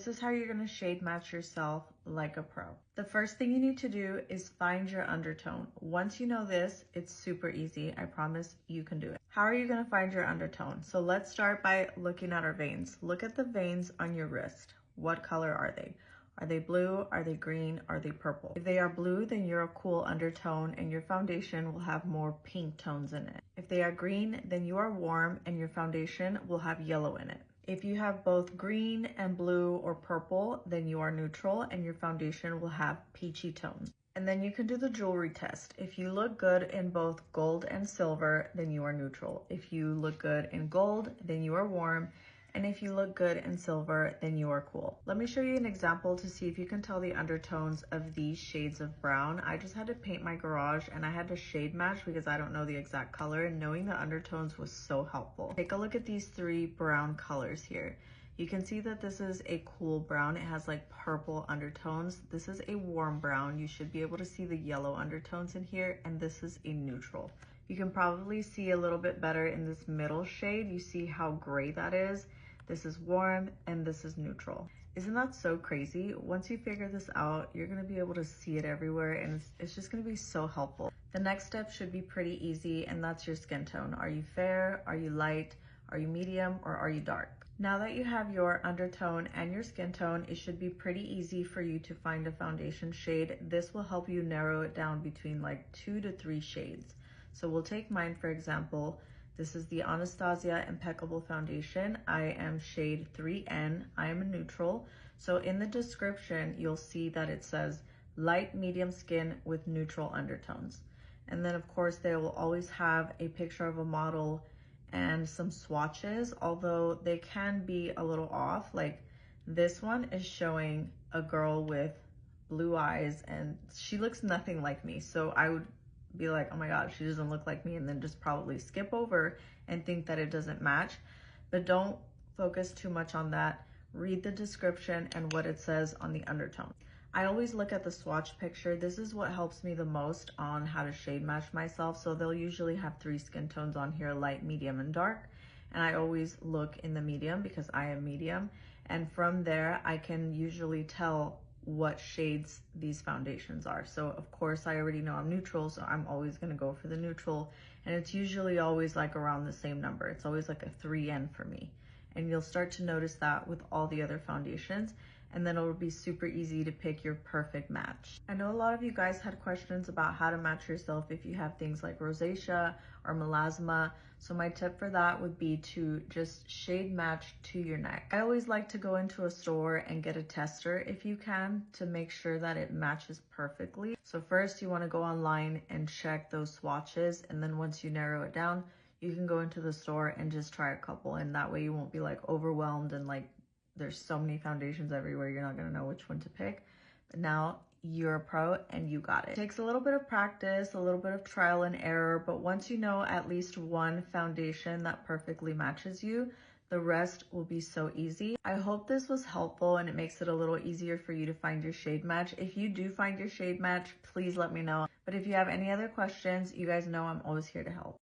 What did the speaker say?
This is how you're gonna shade match yourself like a pro. The first thing you need to do is find your undertone. Once you know this, it's super easy. I promise you can do it. How are you gonna find your undertone? So let's start by looking at our veins. Look at the veins on your wrist. What color are they? Are they blue? Are they green? Are they purple? If they are blue, then you're a cool undertone and your foundation will have more pink tones in it. If they are green, then you are warm and your foundation will have yellow in it. If you have both green and blue or purple, then you are neutral and your foundation will have peachy tones. And then you can do the jewelry test. If you look good in both gold and silver, then you are neutral. If you look good in gold, then you are warm. And if you look good in silver, then you are cool. Let me show you an example to see if you can tell the undertones of these shades of brown. I just had to paint my garage and I had to shade match because I don't know the exact color, and knowing the undertones was so helpful. Take a look at these three brown colors here. You can see that this is a cool brown. It has like purple undertones. This is a warm brown. You should be able to see the yellow undertones in here, and this is a neutral. You can probably see a little bit better in this middle shade. You see how gray that is? This is warm and this is neutral. Isn't that so crazy? Once you figure this out, you're gonna be able to see it everywhere, and it's just gonna be so helpful. The next step should be pretty easy, and that's your skin tone. Are you fair? Are you light? Are you medium? Or are you dark? Now that you have your undertone and your skin tone, it should be pretty easy for you to find a foundation shade. This will help you narrow it down between like 2 to 3 shades. So we'll take mine for example. This is the Anastasia Impeccable Foundation. I am shade 3N. I am a neutral. So in the description, you'll see that it says light medium skin with neutral undertones. And then of course, they will always have a picture of a model and some swatches, although they can be a little off. Like this one is showing a girl with blue eyes and she looks nothing like me. So I would be like, oh my god, she doesn't look like me, and then just probably skip over and think that it doesn't match. But don't focus too much on that. Read the description and what it says on the undertone. I always look at the swatch picture. This is what helps me the most on how to shade match myself. So they'll usually have 3 skin tones on here, light, medium, and dark. And I always look in the medium because I am medium. And from there, I can usually tell what shades these foundations are. So of course I already know I'm neutral, so I'm always going to go for the neutral, and it's usually always like around the same number. It's always like a 3N for me, and you'll start to notice that with all the other foundations, and then it'll be super easy to pick your perfect match. I know a lot of you guys had questions about how to match yourself if you have things like rosacea or melasma. So my tip for that would be to just shade match to your neck. I always like to go into a store and get a tester if you can, to make sure that it matches perfectly. So first you want to go online and check those swatches, and then once you narrow it down, you can go into the store and just try a couple, and that way you won't be like overwhelmed and like there's so many foundations everywhere, you're not gonna know which one to pick. But now you're a pro and you got it. It takes a little bit of practice, a little bit of trial and error, but once you know at least one foundation that perfectly matches you, the rest will be so easy. I hope this was helpful and it makes it a little easier for you to find your shade match. If you do find your shade match, please let me know. But if you have any other questions, you guys know I'm always here to help.